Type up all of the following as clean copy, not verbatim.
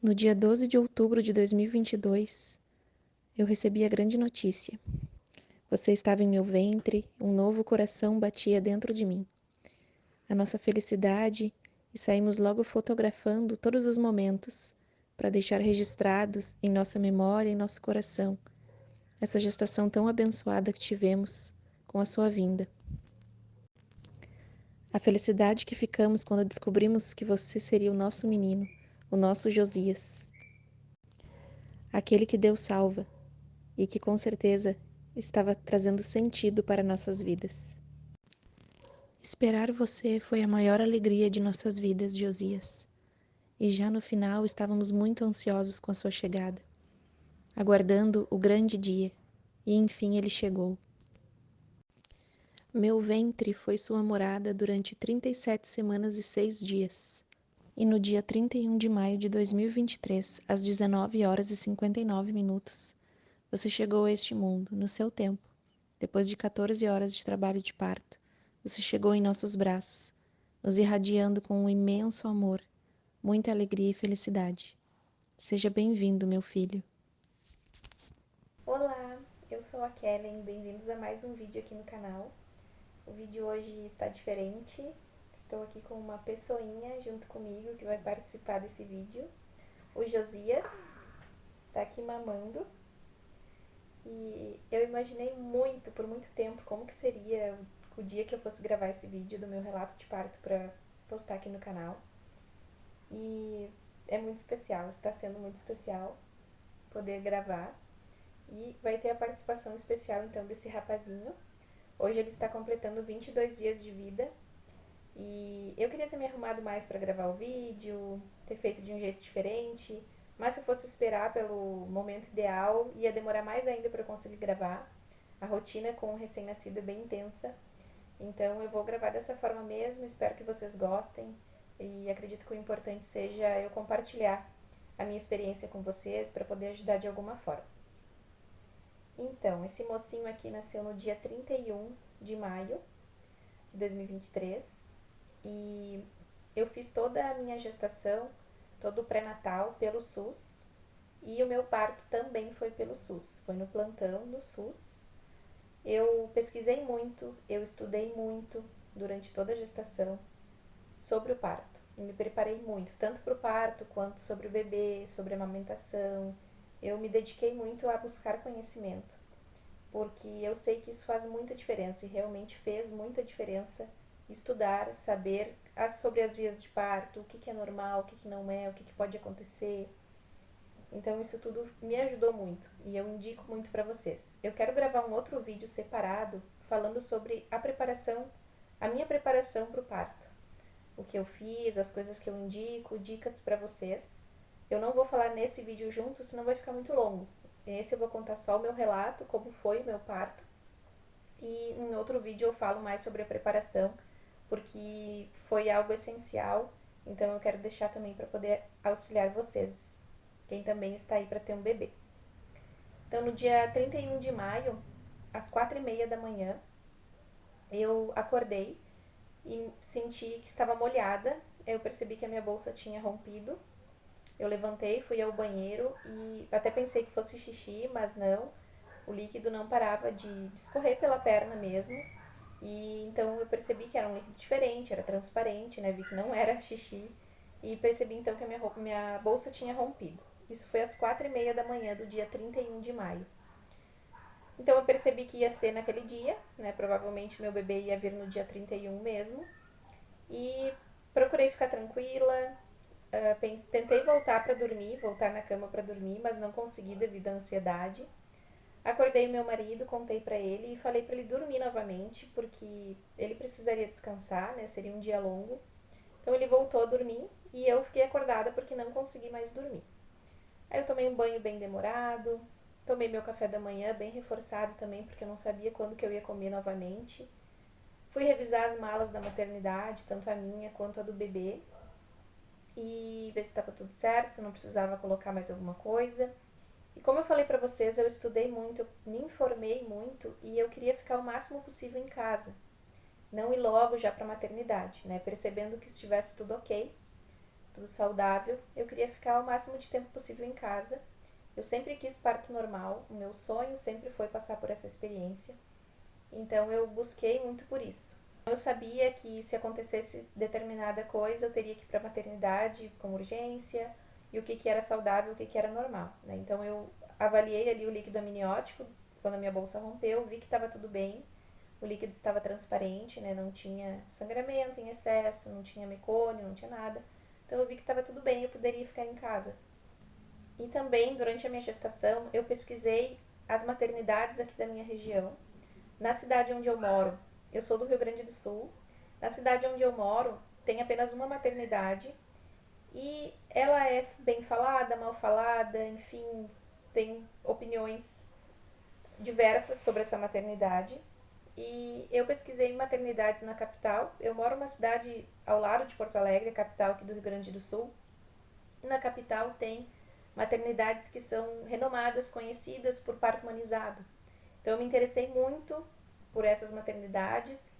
No dia 12 de outubro de 2022, eu recebi a grande notícia. Você estava em meu ventre, um novo coração batia dentro de mim. A nossa felicidade, e saímos logo fotografando todos os momentos para deixar registrados em nossa memória e nosso coração essa gestação tão abençoada que tivemos com a sua vinda. A felicidade que ficamos quando descobrimos que você seria o nosso menino, o nosso Josias, aquele que Deus salva e que com certeza estava trazendo sentido para nossas vidas. Esperar você foi a maior alegria de nossas vidas, Josias, e já no final estávamos muito ansiosos com a sua chegada, aguardando o grande dia, e enfim ele chegou. Meu ventre foi sua morada durante 37 semanas e 6 dias. E no dia 31 de maio de 2023, às 19 horas e 59 minutos, você chegou a este mundo, no seu tempo. Depois de 14 horas de trabalho de parto, você chegou em nossos braços, nos irradiando com um imenso amor, muita alegria e felicidade. Seja bem-vindo, meu filho. Olá, eu sou a Kellen, bem-vindos a mais um vídeo aqui no canal. O vídeo hoje está diferente, estou aqui com uma pessoinha junto comigo que vai participar desse vídeo. O Josias tá aqui mamando e eu imaginei muito, por muito tempo, como que seria o dia que eu fosse gravar esse vídeo do meu relato de parto para postar aqui no canal. E é muito especial, está sendo muito especial poder gravar. E vai ter a participação especial então desse rapazinho. Hoje ele está completando 22 dias de vida e eu queria ter me arrumado mais para gravar o vídeo, ter feito de um jeito diferente, mas se eu fosse esperar pelo momento ideal, ia demorar mais ainda para eu conseguir gravar. A rotina com o recém-nascido é bem intensa, então eu vou gravar dessa forma mesmo, espero que vocês gostem e acredito que o importante seja eu compartilhar a minha experiência com vocês para poder ajudar de alguma forma. Então, esse mocinho aqui nasceu no dia 31 de maio de 2023 e eu fiz toda a minha gestação, todo o pré-natal pelo SUS e o meu parto também foi pelo SUS, foi no plantão do SUS. Eu pesquisei muito, eu estudei muito durante toda a gestação sobre o parto. E me preparei muito, tanto para o parto quanto sobre o bebê, sobre a amamentação. Eu me dediquei muito a buscar conhecimento porque eu sei que isso faz muita diferença e realmente fez muita diferença estudar, saber sobre as vias de parto, o que é normal, o que não é, o que pode acontecer. Então isso tudo me ajudou muito e eu indico muito para vocês. Eu quero gravar um outro vídeo separado falando sobre a preparação, a minha preparação para o parto, o que eu fiz, as coisas que eu indico, dicas para vocês. Eu não vou falar nesse vídeo junto, senão vai ficar muito longo. Nesse eu vou contar só o meu relato, como foi o meu parto. E em outro vídeo eu falo mais sobre a preparação, porque foi algo essencial. Então eu quero deixar também para poder auxiliar vocês, quem também está aí para ter um bebê. Então no dia 31 de maio, às 4h30 da manhã, eu acordei e senti que estava molhada. Eu percebi que a minha bolsa tinha rompido. Eu levantei, fui ao banheiro e até pensei que fosse xixi, mas não. O líquido não parava de escorrer pela perna mesmo. E então eu percebi que era um líquido diferente, era transparente, né? Vi que não era xixi. E percebi então que a minha bolsa tinha rompido. Isso foi às 4h30 da manhã do dia 31 de maio. Então eu percebi que ia ser naquele dia, né? Provavelmente meu bebê ia vir no dia 31 mesmo. E procurei ficar tranquila, tentei voltar para dormir, voltar na cama para dormir, mas não consegui devido à ansiedade. Acordei meu marido, contei para ele e falei para ele dormir novamente, porque ele precisaria descansar, né? Seria um dia longo. Então ele voltou a dormir e eu fiquei acordada porque não consegui mais dormir. Aí eu tomei um banho bem demorado, tomei meu café da manhã bem reforçado também, porque eu não sabia quando que eu ia comer novamente. Fui revisar as malas da maternidade, tanto a minha quanto a do bebê, e ver se estava tudo certo, se não precisava colocar mais alguma coisa. E como eu falei para vocês, eu estudei muito, eu me informei muito e eu queria ficar o máximo possível em casa, não ir logo já para a maternidade, né? Percebendo que estivesse tudo ok, tudo saudável. Eu queria ficar o máximo de tempo possível em casa. Eu sempre quis parto normal, o meu sonho sempre foi passar por essa experiência. Então eu busquei muito por isso. Eu sabia que se acontecesse determinada coisa, eu teria que ir para a maternidade com urgência, e o que, que era saudável, o que, que era normal. Né? Então eu avaliei ali o líquido amniótico, quando a minha bolsa rompeu, vi que estava tudo bem, o líquido estava transparente, né? Não tinha sangramento em excesso, não tinha mecônio, não tinha nada. Então eu vi que estava tudo bem, eu poderia ficar em casa. E também, durante a minha gestação, eu pesquisei as maternidades aqui da minha região. Na cidade onde eu moro, eu sou do Rio Grande do Sul, na cidade onde eu moro tem apenas uma maternidade e ela é bem falada, mal falada, enfim, tem opiniões diversas sobre essa maternidade. E eu pesquisei maternidades na capital. Eu moro numa cidade ao lado de Porto Alegre, capital aqui do Rio Grande do Sul. E na capital tem maternidades que são renomadas, conhecidas por parto humanizado. Então eu me interessei muito por essas maternidades,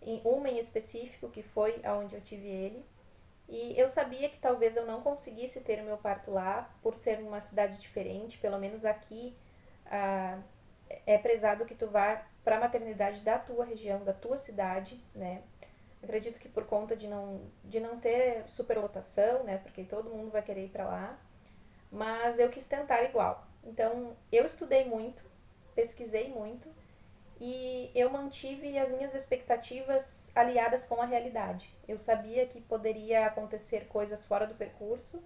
em uma em específico, que foi aonde eu tive ele. E eu sabia que talvez eu não conseguisse ter o meu parto lá, por ser uma cidade diferente, pelo menos aqui ah, é prezado que tu vá para a maternidade da tua região, da tua cidade, né? Acredito que por conta de não ter superlotação, né? Porque todo mundo vai querer ir para lá, mas eu quis tentar igual. Então, eu estudei muito, pesquisei muito e eu mantive as minhas expectativas aliadas com a realidade. Eu sabia que poderia acontecer coisas fora do percurso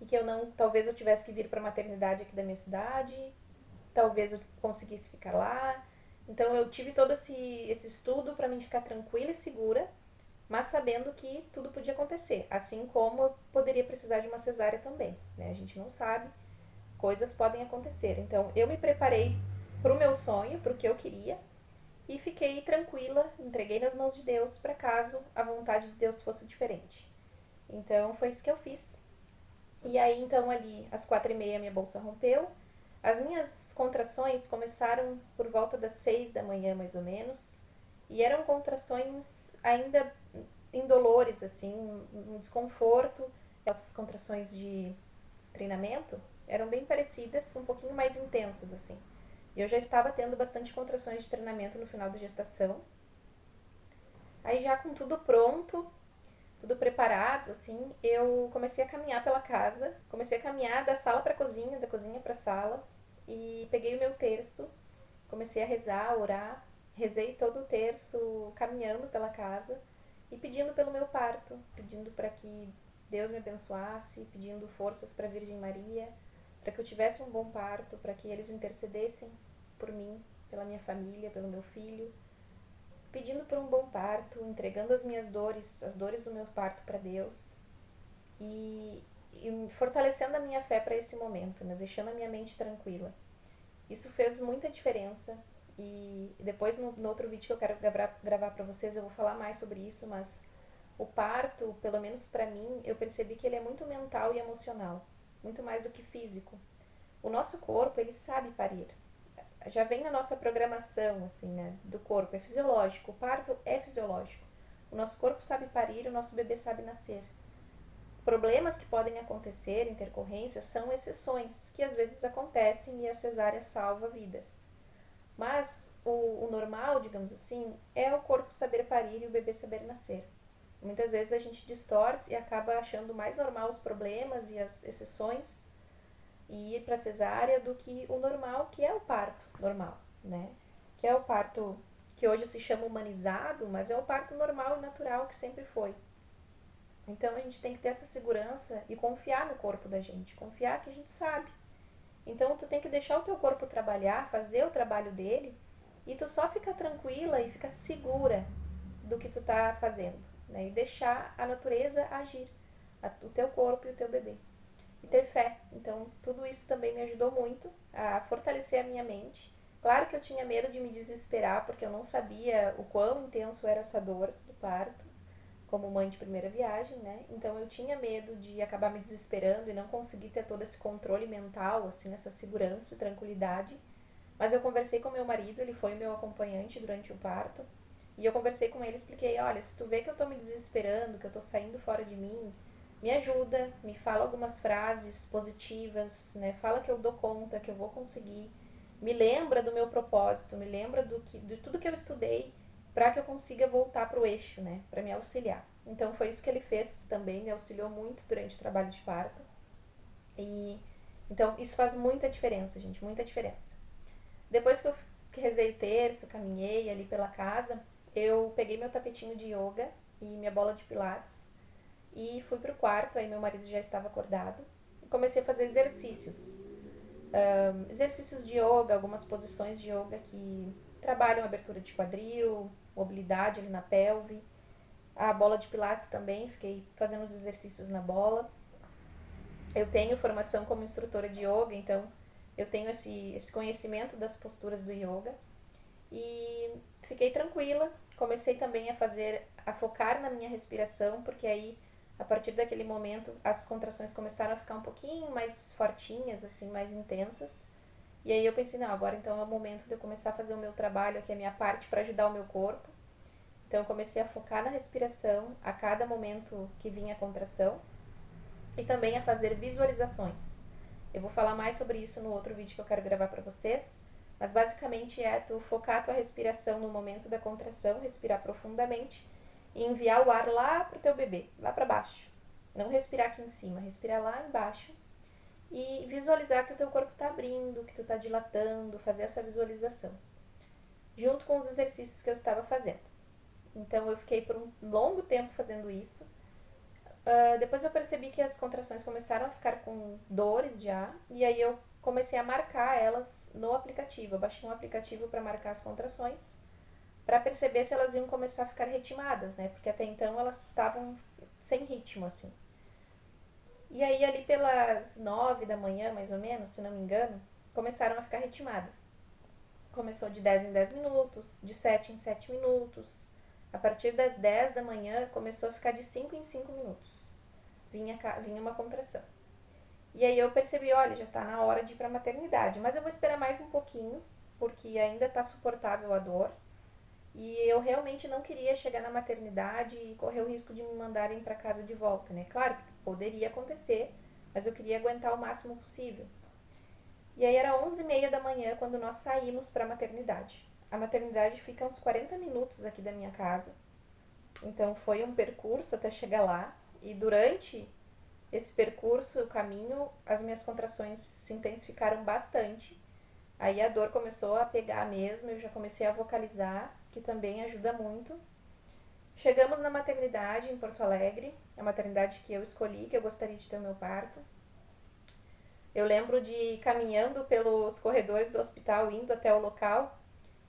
e que eu não, talvez eu tivesse que vir para a maternidade aqui da minha cidade, talvez eu conseguisse ficar lá. Então eu tive todo esse estudo para mim ficar tranquila e segura, mas sabendo que tudo podia acontecer, assim como eu poderia precisar de uma cesárea também, né? A gente não sabe, coisas podem acontecer. Então eu me preparei para o meu sonho, para o que eu queria, e fiquei tranquila, entreguei nas mãos de Deus para caso a vontade de Deus fosse diferente. Então foi isso que eu fiz. E aí então ali às 4h30 minha bolsa rompeu. As minhas contrações começaram por volta das 6 da manhã mais ou menos. E eram contrações ainda indolores, assim, um desconforto. As contrações de treinamento eram bem parecidas, um pouquinho mais intensas, assim. Eu já estava tendo bastante contrações de treinamento no final da gestação. Aí já com tudo pronto, tudo preparado, assim, eu comecei a caminhar pela casa. Comecei a caminhar da sala para a cozinha, da cozinha para a sala. E peguei o meu terço, comecei a rezar, a orar. Rezei todo o terço caminhando pela casa e pedindo pelo meu parto, pedindo para que Deus me abençoasse, pedindo forças para a Virgem Maria, para que eu tivesse um bom parto, para que eles intercedessem por mim, pela minha família, pelo meu filho, pedindo por um bom parto, entregando as minhas dores, as dores do meu parto para Deus e fortalecendo a minha fé para esse momento, né? Deixando a minha mente tranquila. Isso fez muita diferença e depois no outro vídeo que eu quero gravar para vocês eu vou falar mais sobre isso, mas o parto, pelo menos para mim, eu percebi que ele é muito mental e emocional, muito mais do que físico. O nosso corpo, ele sabe parir. Já vem na nossa programação, assim, né, do corpo, é fisiológico, o parto é fisiológico. O nosso corpo sabe parir, o nosso bebê sabe nascer. Problemas que podem acontecer, intercorrências, são exceções, que às vezes acontecem e a cesárea salva vidas. Mas o normal, digamos assim, é o corpo saber parir e o bebê saber nascer. Muitas vezes a gente distorce e acaba achando mais normal os problemas e as exceções e ir para cesárea do que o normal, que é o parto normal, né? Que é o parto que hoje se chama humanizado, mas é o parto normal e natural que sempre foi. Então a gente tem que ter essa segurança e confiar no corpo da gente, confiar que a gente sabe. Então tu tem que deixar o teu corpo trabalhar, fazer o trabalho dele e tu só fica tranquila e fica segura do que tu tá fazendo, né? E deixar a natureza agir, o teu corpo e o teu bebê. E ter fé. Então tudo isso também me ajudou muito a fortalecer a minha mente. Claro que eu tinha medo de me desesperar porque eu não sabia o quão intenso era essa dor do parto como mãe de primeira viagem, né? Então eu tinha medo de acabar me desesperando e não conseguir ter todo esse controle mental, assim, essa segurança e tranquilidade. Mas eu conversei com meu marido, ele foi o meu acompanhante durante o parto. E eu conversei com ele e expliquei, olha, se tu vê que eu tô me desesperando, que eu tô saindo fora de mim, me ajuda, me fala algumas frases positivas, né? Fala que eu dou conta, que eu vou conseguir. Me lembra do meu propósito, me lembra de tudo que eu estudei para que eu consiga voltar para o eixo, né? Para me auxiliar. Então foi isso que ele fez também, me auxiliou muito durante o trabalho de parto. E então isso faz muita diferença, gente, muita diferença. Depois que eu rezei o terço, caminhei ali pela casa, eu peguei meu tapetinho de yoga e minha bola de pilates e fui pro quarto, aí meu marido já estava acordado, e comecei a fazer exercícios. Exercícios de yoga, algumas posições de yoga que trabalham a abertura de quadril, mobilidade ali na pelve. A bola de pilates também, fiquei fazendo os exercícios na bola. Eu tenho formação como instrutora de yoga, então eu tenho esse conhecimento das posturas do yoga. E fiquei tranquila. Comecei também a focar na minha respiração, porque aí, a partir daquele momento, as contrações começaram a ficar um pouquinho mais fortinhas, assim, mais intensas. E aí eu pensei, não, agora então é o momento de eu começar a fazer o meu trabalho, aqui a minha parte, para ajudar o meu corpo. Então eu comecei a focar na respiração a cada momento que vinha a contração e também a fazer visualizações. Eu vou falar mais sobre isso no outro vídeo que eu quero gravar para vocês, mas basicamente é tu focar a tua respiração no momento da contração, respirar profundamente e enviar o ar lá pro teu bebê, lá para baixo. Não respirar aqui em cima, respirar lá embaixo e visualizar que o teu corpo está abrindo, que tu está dilatando, fazer essa visualização, junto com os exercícios que eu estava fazendo. Então eu fiquei por um longo tempo fazendo isso. Depois eu percebi que as contrações começaram a ficar com dores já, e aí eu comecei a marcar elas no aplicativo. Eu baixei um aplicativo para marcar as contrações, para perceber se elas iam começar a ficar ritmadas, né? Porque até então elas estavam sem ritmo, assim. E aí ali pelas 9 da manhã, mais ou menos, se não me engano, começaram a ficar ritmadas. Começou de 10 em 10 minutos, de 7 em 7 minutos. A partir das 10 da manhã começou a ficar de 5 em 5 minutos. Vinha uma contração. E aí eu percebi, olha, já tá na hora de ir pra maternidade, mas eu vou esperar mais um pouquinho, porque ainda tá suportável a dor. E eu realmente não queria chegar na maternidade e correr o risco de me mandarem para casa de volta, né? Claro que poderia acontecer, mas eu queria aguentar o máximo possível. E aí era 11h30 da manhã quando nós saímos para a maternidade. A maternidade fica a uns 40 minutos aqui da minha casa, então foi um percurso até chegar lá. E durante esse percurso, o caminho, as minhas contrações se intensificaram bastante. Aí a dor começou a pegar mesmo, eu já comecei a vocalizar, que também ajuda muito. Chegamos na maternidade em Porto Alegre, a maternidade que eu escolhi, que eu gostaria de ter o meu parto. Eu lembro de ir caminhando pelos corredores do hospital, indo até o local,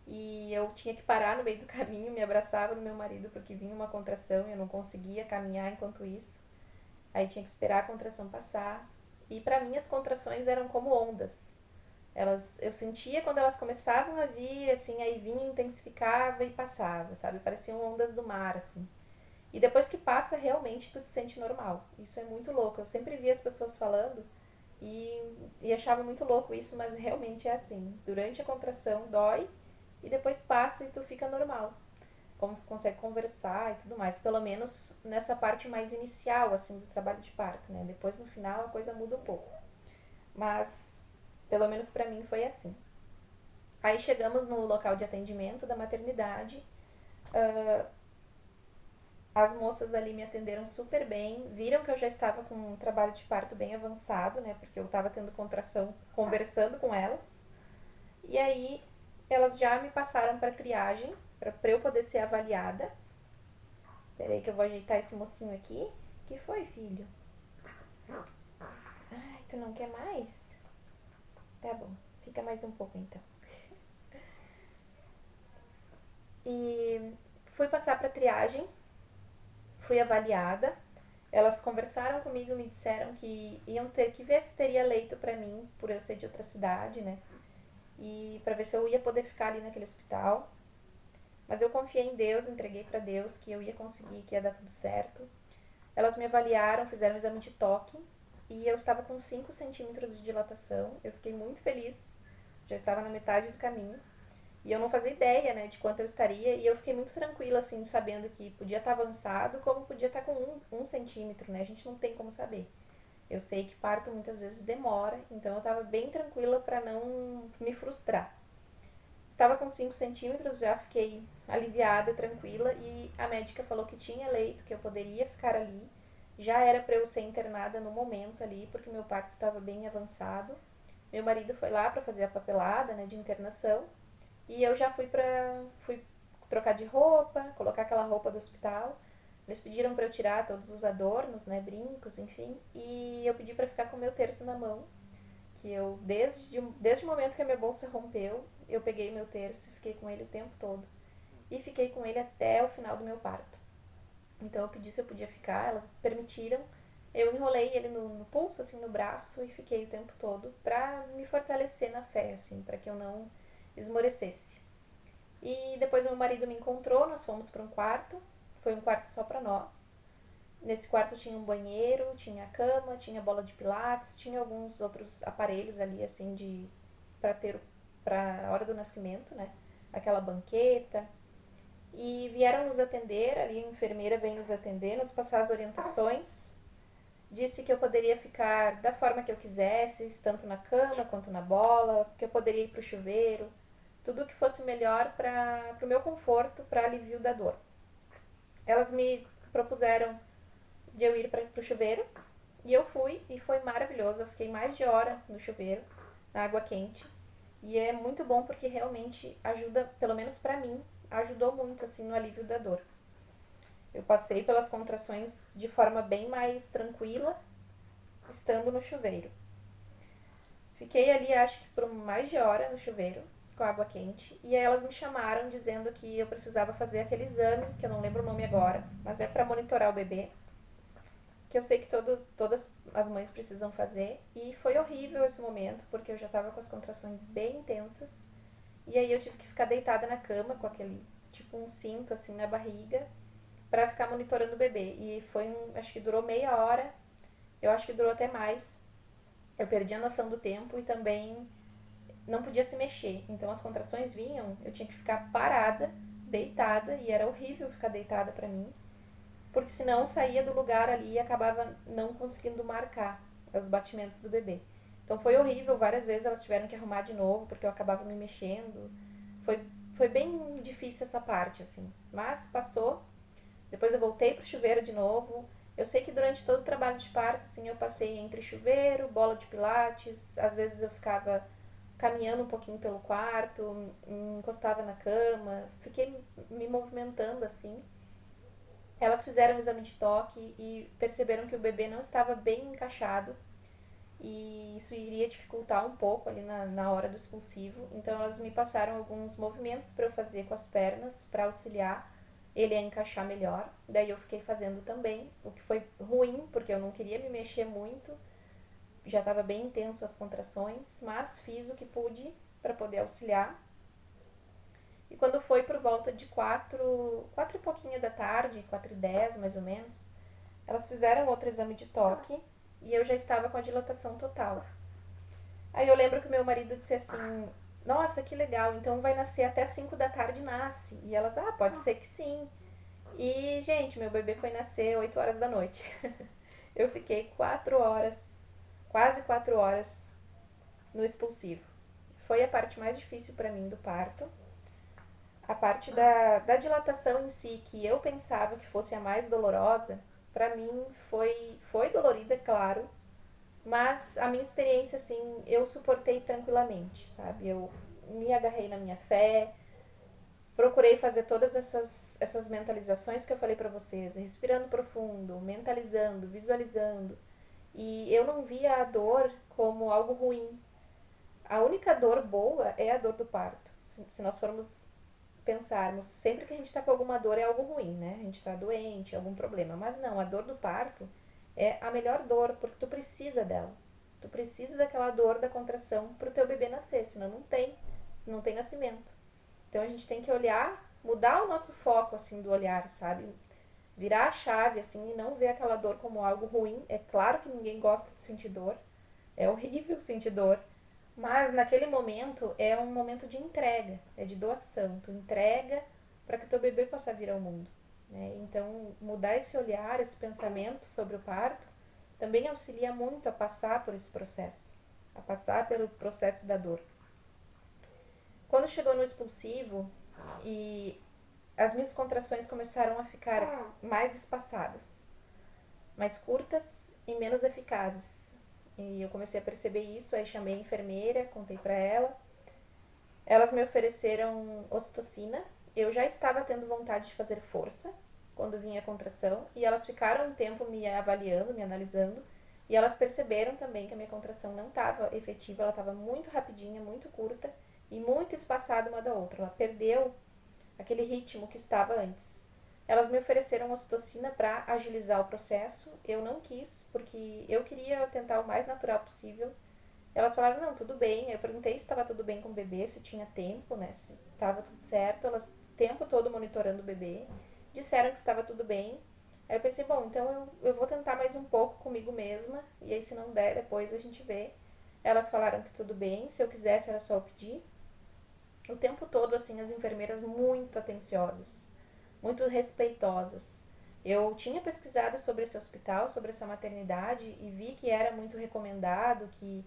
e eu tinha que parar no meio do caminho, me abraçava no meu marido porque vinha uma contração e eu não conseguia caminhar enquanto isso. Aí tinha que esperar a contração passar. E para mim as contrações eram como ondas. Eu sentia quando elas começavam a vir, assim, aí vinha, intensificava e passava, sabe? Pareciam ondas do mar, assim. E depois que passa, realmente tu te sente normal. Isso é muito louco. Eu sempre via as pessoas falando e achava muito louco isso, mas realmente é assim. Durante a contração dói e depois passa e tu fica normal. Como consegue conversar e tudo mais. Pelo menos nessa parte mais inicial, assim, do trabalho de parto, né? Depois no final a coisa muda um pouco. Mas pelo menos pra mim foi assim. Aí chegamos no local de atendimento da maternidade. ah, As moças ali me atenderam super bem, viram que eu já estava com um trabalho de parto bem avançado, né? Porque eu estava tendo contração conversando com elas. E aí elas já me passaram para triagem, para eu poder ser avaliada. Peraí que eu vou ajeitar esse mocinho aqui. Que foi, filho? Ai, tu não quer mais? Tá bom, fica mais um pouco então. E fui passar para triagem, fui avaliada. Elas conversaram comigo e me disseram que iam ter que ver se teria leito para mim, por eu ser de outra cidade, né? E para ver se eu ia poder ficar ali naquele hospital. Mas eu confiei em Deus, entreguei para Deus que eu ia conseguir, que ia dar tudo certo. Elas me avaliaram, fizeram um exame de toque e eu estava com 5 centímetros de dilatação. Eu fiquei muito feliz, já estava na metade do caminho. E eu não fazia ideia, né, de quanto eu estaria. E eu fiquei muito tranquila, assim, sabendo que podia estar avançado, como podia estar com um centímetro, né? A gente não tem como saber. Eu sei que parto muitas vezes demora, então eu estava bem tranquila para não me frustrar. Estava com 5 centímetros, já fiquei aliviada, tranquila, e a médica falou que tinha leito, que eu poderia ficar ali. Já era para eu ser internada no momento ali, porque meu parto estava bem avançado. Meu marido foi lá para fazer a papelada, né, de internação, e eu já fui trocar de roupa, colocar aquela roupa do hospital. Eles pediram para eu tirar todos os adornos, né, brincos, enfim, e eu pedi para ficar com o meu terço na mão, que eu desde o momento que a minha bolsa rompeu, eu peguei meu terço e fiquei com ele o tempo todo. E fiquei com ele até o final do meu parto. Então eu pedi se eu podia ficar, elas permitiram. Eu enrolei ele no pulso, assim, no braço, e fiquei o tempo todo pra me fortalecer na fé, assim, pra que eu não esmorecesse. E depois meu marido me encontrou, nós fomos para um quarto, foi um quarto só pra nós. Nesse quarto tinha um banheiro, tinha cama, tinha bola de pilates, tinha alguns outros aparelhos ali, assim, de para ter para a hora do nascimento, né? Aquela banqueta. E vieram nos atender, ali a enfermeira veio nos atender, nos passar as orientações. Disse que eu poderia ficar da forma que eu quisesse, tanto na cama quanto na bola, que eu poderia ir para o chuveiro, tudo que fosse melhor para o meu conforto, para alívio da dor. Elas me propuseram de eu ir para o chuveiro e eu fui e foi maravilhoso. Eu fiquei mais de hora no chuveiro, na água quente. E é muito bom porque realmente ajuda, pelo menos para mim, ajudou muito assim no alívio da dor. Eu passei pelas contrações de forma bem mais tranquila, estando no chuveiro. Fiquei ali, acho que por mais de hora no chuveiro, com água quente, e aí elas me chamaram dizendo que eu precisava fazer aquele exame, que eu não lembro o nome agora, mas é para monitorar o bebê, que eu sei que todas as mães precisam fazer, e foi horrível esse momento, porque eu já estava com as contrações bem intensas, e aí eu tive que ficar deitada na cama com aquele, tipo um cinto assim na barriga, para ficar monitorando o bebê. E acho que durou meia hora, eu acho que durou até mais. Eu perdi a noção do tempo e também não podia se mexer. Então as contrações vinham, eu tinha que ficar parada, deitada, e era horrível ficar deitada para mim, porque senão eu saía do lugar ali e acabava não conseguindo marcar os batimentos do bebê. Então foi horrível, várias vezes elas tiveram que arrumar de novo, porque eu acabava me mexendo. Foi bem difícil essa parte, assim. Mas passou. Depois eu voltei pro chuveiro de novo. Eu sei que durante todo o trabalho de parto, assim, eu passei entre chuveiro, bola de pilates. Às vezes eu ficava caminhando um pouquinho pelo quarto, encostava na cama. Fiquei me movimentando, assim. Elas fizeram o exame de toque e perceberam que o bebê não estava bem encaixado e isso iria dificultar um pouco ali na hora do expulsivo. Então elas me passaram alguns movimentos para eu fazer com as pernas para auxiliar ele a encaixar melhor. Daí eu fiquei fazendo também, o que foi ruim porque eu não queria me mexer muito, já estava bem intenso as contrações, mas fiz o que pude para poder auxiliar. E quando foi por volta de 4 e pouquinho da tarde, 4:10 mais ou menos, elas fizeram outro exame de toque e eu já estava com a dilatação total. Aí eu lembro que meu marido disse assim: Nossa, que legal, então vai nascer até 5 da tarde nasce. E elas, pode ser que sim. E, gente, meu bebê foi nascer 8 horas da noite. Eu fiquei 4 horas, quase 4 horas no expulsivo. Foi a parte mais difícil para mim do parto. A parte da dilatação em si, que eu pensava que fosse a mais dolorosa, para mim foi dolorida, é claro, mas a minha experiência, assim, eu suportei tranquilamente, sabe? Eu me agarrei na minha fé, procurei fazer todas essas mentalizações que eu falei para vocês, respirando profundo, mentalizando, visualizando. E eu não via a dor como algo ruim. A única dor boa é a dor do parto. Se nós formos pensarmos, sempre que a gente está com alguma dor é algo ruim, né? A gente está doente, algum problema. Mas não, a dor do parto é a melhor dor, porque tu precisa dela. Tu precisa daquela dor da contração para o teu bebê nascer, senão não tem nascimento. Então a gente tem que olhar, mudar o nosso foco assim do olhar, sabe? Virar a chave assim e não ver aquela dor como algo ruim. É claro que ninguém gosta de sentir dor, é horrível sentir dor, Mas naquele momento é um momento de entrega, é de doação. Tu entrega para que teu bebê possa vir ao mundo. Né? Então, mudar esse olhar, esse pensamento sobre o parto, também auxilia muito a passar por esse processo, a passar pelo processo da dor. Quando chegou no expulsivo e as minhas contrações começaram a ficar mais espaçadas, mais curtas e menos eficazes. E eu comecei a perceber isso, aí chamei a enfermeira, contei pra ela. Elas me ofereceram ocitocina. Eu já estava tendo vontade de fazer força quando vinha a contração e elas ficaram um tempo me avaliando, me analisando, e elas perceberam também que a minha contração não estava efetiva, ela estava muito rapidinha, muito curta e muito espaçada uma da outra. Ela perdeu aquele ritmo que estava antes. Elas me ofereceram ocitocina para agilizar o processo. Eu não quis, porque eu queria tentar o mais natural possível. Elas falaram, não, tudo bem. Eu perguntei se estava tudo bem com o bebê, se tinha tempo, né? Se estava tudo certo. Elas o tempo todo monitorando o bebê. Disseram que estava tudo bem. Aí eu pensei, bom, então eu vou tentar mais um pouco comigo mesma. E aí, se não der, depois a gente vê. Elas falaram que tudo bem. Se eu quisesse, era só eu pedir. O tempo todo, assim, as enfermeiras muito atenciosas, muito respeitosas. Eu tinha pesquisado sobre esse hospital, sobre essa maternidade e vi que era muito recomendado, que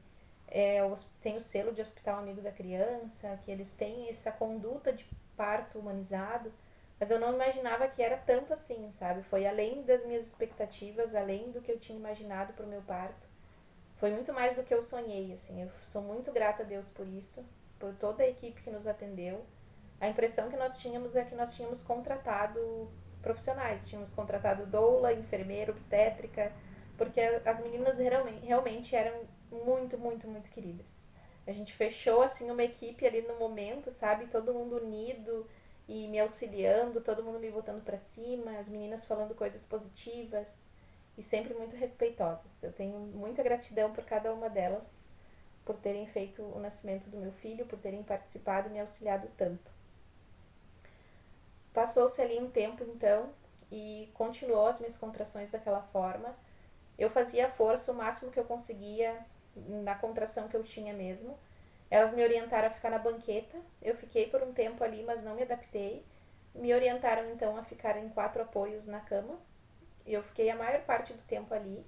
tem o selo de hospital amigo da criança, que eles têm essa conduta de parto humanizado, mas eu não imaginava que era tanto assim, sabe? Foi além das minhas expectativas, além do que eu tinha imaginado para o meu parto. Foi muito mais do que eu sonhei, assim. Eu sou muito grata a Deus por isso, por toda a equipe que nos atendeu. A impressão que nós tínhamos é que nós tínhamos contratado profissionais, tínhamos contratado doula, enfermeira, obstétrica, porque as meninas realmente eram muito, muito, muito queridas. A gente fechou assim uma equipe ali no momento, sabe? Todo mundo unido e me auxiliando, todo mundo me botando para cima, as meninas falando coisas positivas e sempre muito respeitosas. Eu tenho muita gratidão por cada uma delas, por terem feito o nascimento do meu filho, por terem participado e me auxiliado tanto. Passou-se ali um tempo então e continuou as minhas contrações daquela forma. Eu fazia a força o máximo que eu conseguia na contração que eu tinha mesmo. Elas me orientaram a ficar na banqueta. Eu fiquei por um tempo ali, mas não me adaptei. Me orientaram então a ficar em 4 apoios na cama. Eu fiquei a maior parte do tempo ali.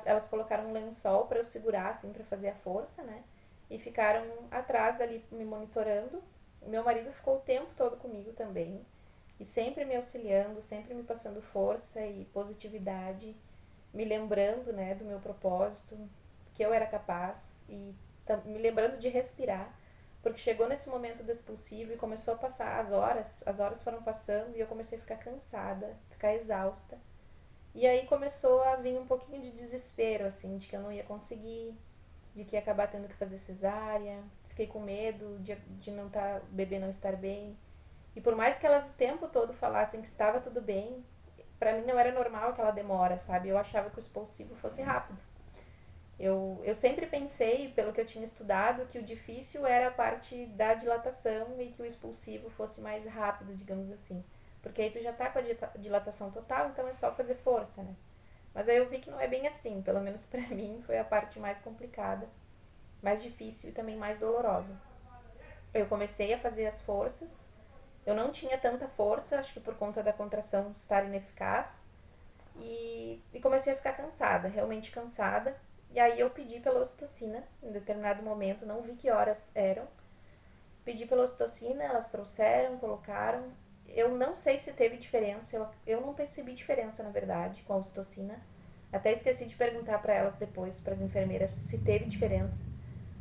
Elas colocaram um lençol para eu segurar, assim, para fazer a força, né? E ficaram atrás ali me monitorando. Meu marido ficou o tempo todo comigo também. E sempre me auxiliando, sempre me passando força e positividade, me lembrando, né, do meu propósito, que eu era capaz e me lembrando de respirar, porque chegou nesse momento do expulsivo e começou a passar as horas foram passando e eu comecei a ficar cansada, ficar exausta. E aí começou a vir um pouquinho de desespero, assim, de que eu não ia conseguir, de que ia acabar tendo que fazer cesárea. Fiquei com medo de não tá, o bebê não estar bem. E por mais que elas o tempo todo falassem que estava tudo bem, pra mim não era normal aquela demora, sabe? Eu achava que o expulsivo fosse rápido. Eu sempre pensei, pelo que eu tinha estudado, que o difícil era a parte da dilatação e que o expulsivo fosse mais rápido, digamos assim. Porque aí tu já tá com a dilatação total, então é só fazer força, né? Mas aí eu vi que não é bem assim, pelo menos pra mim foi a parte mais complicada, mais difícil e também mais dolorosa. Eu comecei a fazer as forças, eu não tinha tanta força, acho que por conta da contração estar ineficaz, e comecei a ficar cansada, realmente cansada. E aí eu pedi pela ocitocina, em determinado momento, não vi que horas eram. Pedi pela ocitocina, elas trouxeram, colocaram. Eu não sei se teve diferença, eu não percebi diferença, na verdade, com a ocitocina. Até esqueci de perguntar para elas depois, para as enfermeiras, se teve diferença.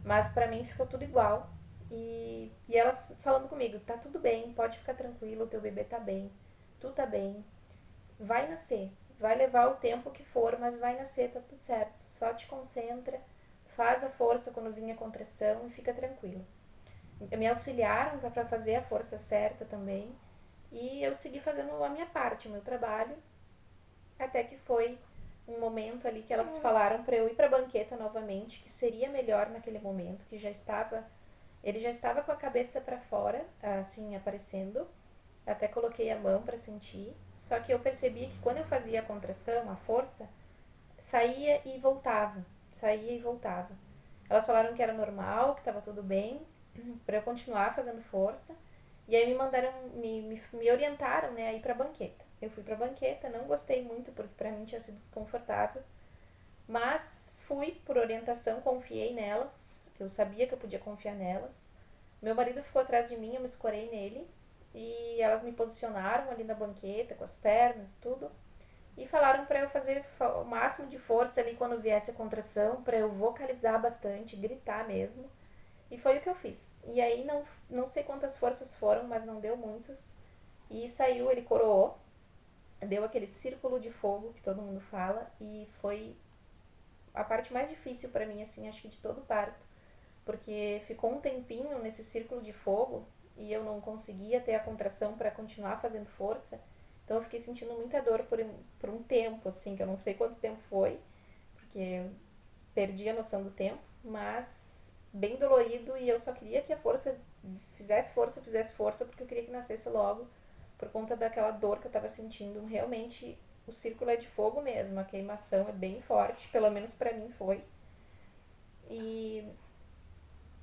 Mas para mim ficou tudo igual. E elas falando comigo, tá tudo bem, pode ficar tranquilo, o teu bebê tá bem, tu tá bem, vai nascer. Vai levar o tempo que for, mas vai nascer, tá tudo certo. Só te concentra, faz a força quando vinha a contração e fica tranquilo. Me auxiliaram para fazer a força certa também. E eu segui fazendo a minha parte, o meu trabalho, até que foi um momento ali que elas falaram para eu ir para a banqueta novamente, que seria melhor naquele momento, que já estava ele já estava com a cabeça para fora, assim, aparecendo. Até coloquei a mão para sentir. Só que eu percebi que quando eu fazia a contração, a força, saía e voltava. Saía e voltava. Elas falaram que era normal, que estava tudo bem, para eu continuar fazendo força. E aí me mandaram, me orientaram, né, a ir pra banqueta. Eu fui pra banqueta, não gostei muito porque pra mim tinha sido desconfortável, mas fui por orientação, confiei nelas, eu sabia que eu podia confiar nelas. Meu marido ficou atrás de mim, eu me escorei nele e elas me posicionaram ali na banqueta com as pernas, tudo. E falaram para eu fazer o máximo de força ali quando viesse a contração, para eu vocalizar bastante, gritar mesmo. E foi o que eu fiz. E aí não sei quantas forças foram, mas não deu muitos. E saiu, ele coroou, deu aquele círculo de fogo que todo mundo fala e foi a parte mais difícil para mim, assim, acho que de todo o parto, porque ficou um tempinho nesse círculo de fogo e eu não conseguia ter a contração para continuar fazendo força. Então eu fiquei sentindo muita dor por um tempo, assim, que eu não sei quanto tempo foi, porque eu perdi a noção do tempo, mas bem dolorido e eu só queria que a força fizesse força, porque eu queria que nascesse logo, por conta daquela dor que eu tava sentindo. Realmente o círculo é de fogo mesmo, a queimação é bem forte, pelo menos para mim foi. E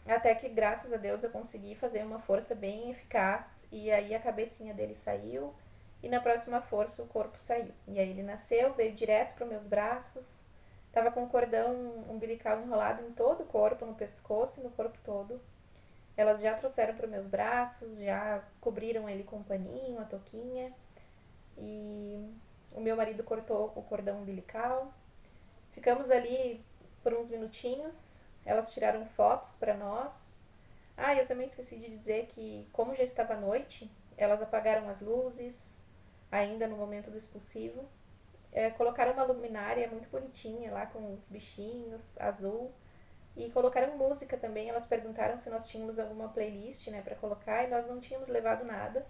até que, graças a Deus, eu consegui fazer uma força bem eficaz. E aí a cabecinha dele saiu. E na próxima força o corpo saiu. E aí ele nasceu, veio direto para os meus braços. Tava com o cordão umbilical enrolado em todo o corpo, no pescoço e no corpo todo. Elas já trouxeram para os meus braços, já cobriram ele com um paninho, a touquinha. E o meu marido cortou o cordão umbilical. Ficamos ali por uns minutinhos. Elas tiraram fotos para nós. Ah, eu também esqueci de dizer que, como já estava noite, elas apagaram as luzes, ainda no momento do expulsivo. Colocaram uma luminária muito bonitinha lá com os bichinhos, azul. E colocaram música também. Elas perguntaram se nós tínhamos alguma playlist, né, para colocar, e nós não tínhamos levado nada.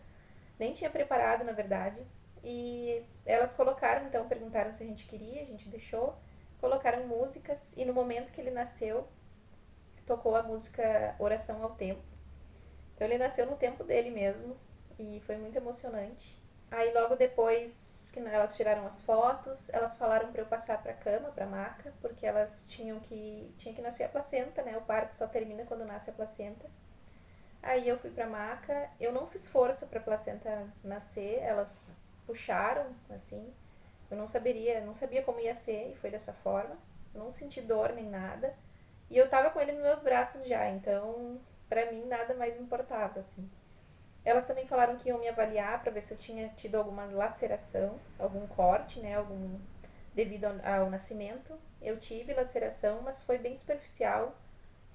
Nem tinha preparado, na verdade. E elas colocaram, então, perguntaram se a gente queria, a gente deixou. Colocaram músicas, e no momento que ele nasceu, tocou a música Oração ao Tempo. Então ele nasceu no tempo dele mesmo e foi muito emocionante. Aí logo depois que elas tiraram as fotos, elas falaram para eu passar para cama, para maca, porque elas tinha que nascer a placenta, né? O parto só termina quando nasce a placenta. Aí eu fui para maca, eu não fiz força para a placenta nascer, elas puxaram assim. Eu não sabia como ia ser e foi dessa forma. Não senti dor nem nada. E eu tava com ele nos meus braços já, então pra mim nada mais importava, assim. Elas também falaram que iam me avaliar pra ver se eu tinha tido alguma laceração, algum corte, né, algum devido ao nascimento. Eu tive laceração, mas foi bem superficial,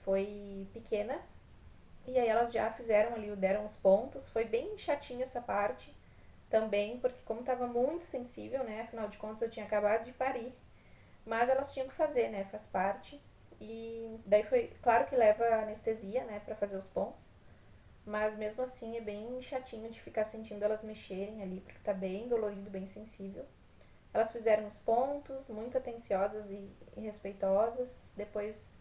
foi pequena. E aí elas já fizeram ali, deram os pontos, foi bem chatinha essa parte também, porque como tava muito sensível, né, afinal de contas eu tinha acabado de parir, mas elas tinham que fazer, né, faz parte. E daí foi, claro que leva anestesia, né, pra fazer os pontos, mas mesmo assim é bem chatinho de ficar sentindo elas mexerem ali, porque tá bem dolorido, bem sensível. Elas fizeram os pontos, muito atenciosas e respeitosas. Depois,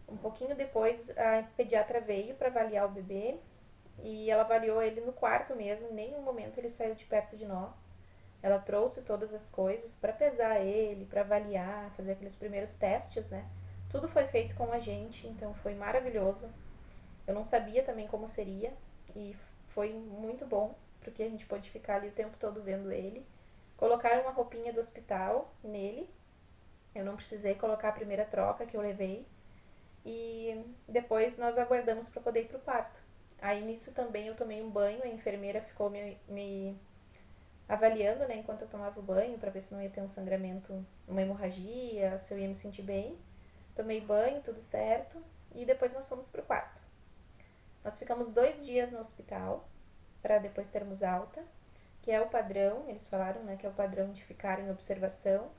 um pouquinho depois, a pediatra veio para avaliar o bebê e ela avaliou ele no quarto mesmo, em nenhum momento ele saiu de perto de nós. Ela trouxe todas as coisas para pesar ele, para avaliar, fazer aqueles primeiros testes, né? Tudo foi feito com a gente, então foi maravilhoso. Eu não sabia também como seria e foi muito bom, porque a gente pôde ficar ali o tempo todo vendo ele. Colocaram uma roupinha do hospital nele, eu não precisei colocar a primeira troca que eu levei. E depois nós aguardamos para poder ir pro parto. Aí nisso também eu tomei um banho, a enfermeira ficou me avaliando, né, enquanto eu tomava o banho, para ver se não ia ter um sangramento, uma hemorragia, se eu ia me sentir bem. Tomei banho, tudo certo, e depois nós fomos pro quarto. Nós ficamos 2 dias no hospital, para depois termos alta, que é o padrão, eles falaram, né, que é o padrão de ficar em observação.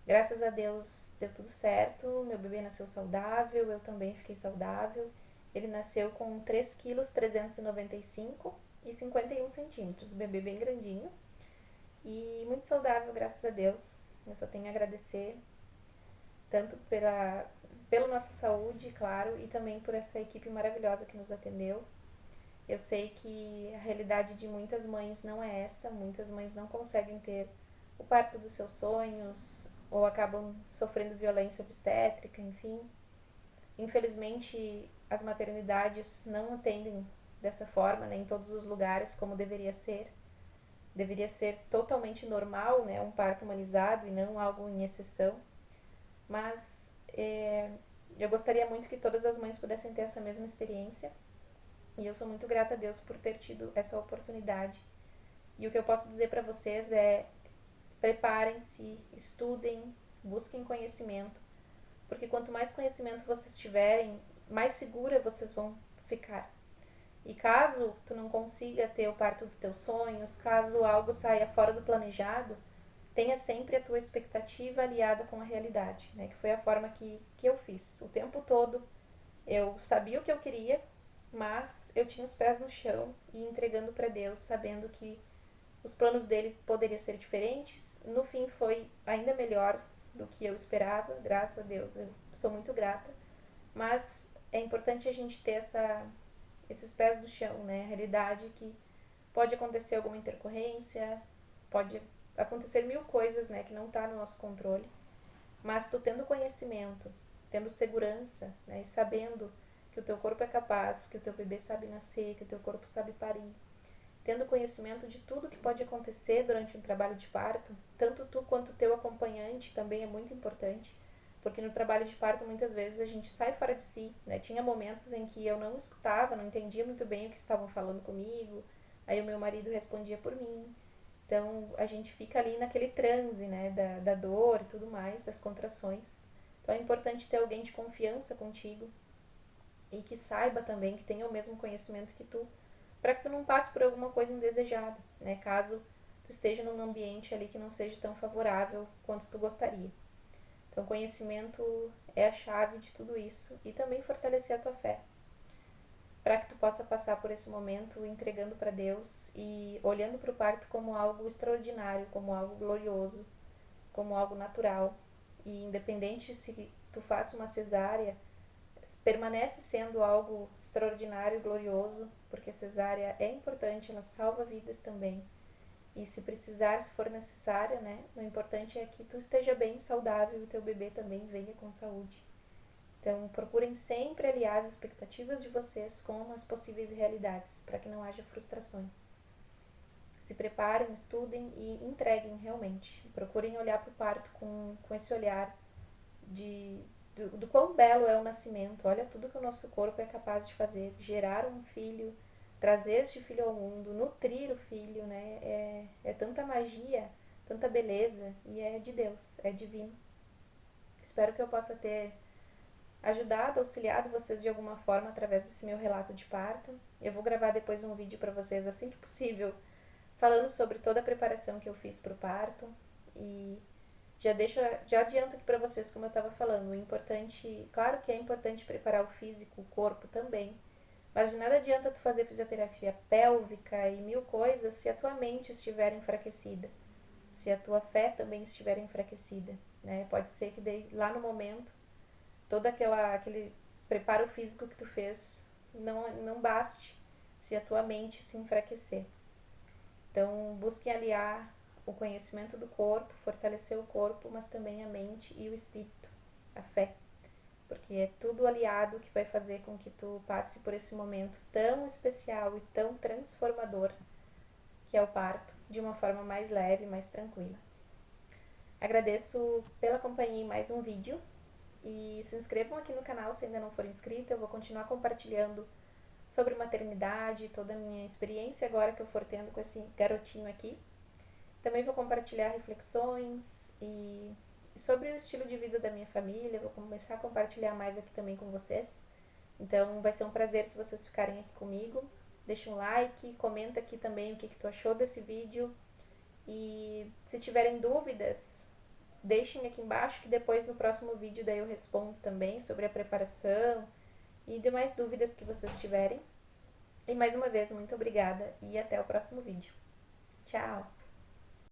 Graças a Deus deu tudo certo, meu bebê nasceu saudável, eu também fiquei saudável. Ele nasceu com 3 quilos 395 e 51 centímetros, bebê bem grandinho e muito saudável, graças a Deus. Eu só tenho a agradecer tanto pela nossa saúde, claro, e também por essa equipe maravilhosa que nos atendeu. Eu sei que a realidade de muitas mães não é essa, muitas mães não conseguem ter o parto dos seus sonhos ou acabam sofrendo violência obstétrica, enfim. Infelizmente, as maternidades não atendem dessa forma, né, em todos os lugares como deveria ser. Deveria ser totalmente normal, né, um parto humanizado e não algo em exceção. Mas eu gostaria muito que todas as mães pudessem ter essa mesma experiência. E eu sou muito grata a Deus por ter tido essa oportunidade. E o que eu posso dizer para vocês é: preparem-se, estudem, busquem conhecimento, porque quanto mais conhecimento vocês tiverem, mais segura vocês vão ficar. E caso tu não consiga ter o parto dos teus sonhos, caso algo saia fora do planejado, tenha sempre a tua expectativa aliada com a realidade, né? Que foi a forma que eu fiz. O tempo todo eu sabia o que eu queria, mas eu tinha os pés no chão e entregando para Deus, sabendo que os planos dele poderiam ser diferentes. No fim foi ainda melhor do que eu esperava, graças a Deus, eu sou muito grata. Mas é importante a gente ter esses pés no chão, né? A realidade que pode acontecer alguma intercorrência, pode acontecer mil coisas, né, que não está no nosso controle. Mas tu tendo conhecimento, tendo segurança, né, e sabendo que o teu corpo é capaz, que o teu bebê sabe nascer, que o teu corpo sabe parir, tendo conhecimento de tudo que pode acontecer durante um trabalho de parto, tanto tu quanto o teu acompanhante também é muito importante, porque no trabalho de parto muitas vezes a gente sai fora de si, né? Tinha momentos em que eu não escutava, não entendia muito bem o que estavam falando comigo, aí o meu marido respondia por mim, então a gente fica ali naquele transe, né, da dor e tudo mais, das contrações. Então é importante ter alguém de confiança contigo e que saiba também, que tenha o mesmo conhecimento que tu, para que tu não passe por alguma coisa indesejada, né? Caso tu esteja num ambiente ali que não seja tão favorável quanto tu gostaria. Então, conhecimento é a chave de tudo isso e também fortalecer a tua fé, para que tu possa passar por esse momento entregando para Deus e olhando para o parto como algo extraordinário, como algo glorioso, como algo natural. E independente se tu faça uma cesárea, permanece sendo algo extraordinário e glorioso, porque a cesárea é importante, ela salva vidas também. E se precisar, se for necessária, né? O importante é que tu esteja bem, saudável e o teu bebê também venha com saúde. Então, procurem sempre aliar as expectativas de vocês com as possíveis realidades, para que não haja frustrações. Se preparem, estudem e entreguem realmente. Procurem olhar para o parto com esse olhar do quão belo é o nascimento. Olha tudo que o nosso corpo é capaz de fazer. Gerar um filho, trazer este filho ao mundo, nutrir o filho, né? É tanta magia, tanta beleza e é de Deus, é divino. Espero que eu possa ter ajudado, auxiliado vocês de alguma forma através desse meu relato de parto. Eu vou gravar depois um vídeo para vocês assim que possível, falando sobre toda a preparação que eu fiz para o parto e já adianto aqui para vocês, como eu estava falando, o importante, claro que é importante preparar o físico, o corpo também, mas de nada adianta tu fazer fisioterapia pélvica e mil coisas se a tua mente estiver enfraquecida, se a tua fé também estiver enfraquecida, né? Pode ser que lá no momento todo aquele preparo físico que tu fez não baste se a tua mente se enfraquecer. Então, busque aliar o conhecimento do corpo, fortalecer o corpo, mas também a mente e o espírito, a fé. Porque é tudo aliado que vai fazer com que tu passe por esse momento tão especial e tão transformador que é o parto, de uma forma mais leve, mais tranquila. Agradeço pela companhia em mais um vídeo e se inscrevam aqui no canal se ainda não for inscrito. Eu vou continuar compartilhando sobre maternidade, toda a minha experiência agora que eu for tendo com esse garotinho aqui. Também vou compartilhar reflexões e sobre o estilo de vida da minha família. Vou começar a compartilhar mais aqui também com vocês. Então vai ser um prazer se vocês ficarem aqui comigo. Deixa um like, comenta aqui também o que tu achou desse vídeo. E se tiverem dúvidas, deixem aqui embaixo que depois no próximo vídeo daí eu respondo também sobre a preparação e demais dúvidas que vocês tiverem. E mais uma vez, muito obrigada e até o próximo vídeo. Tchau!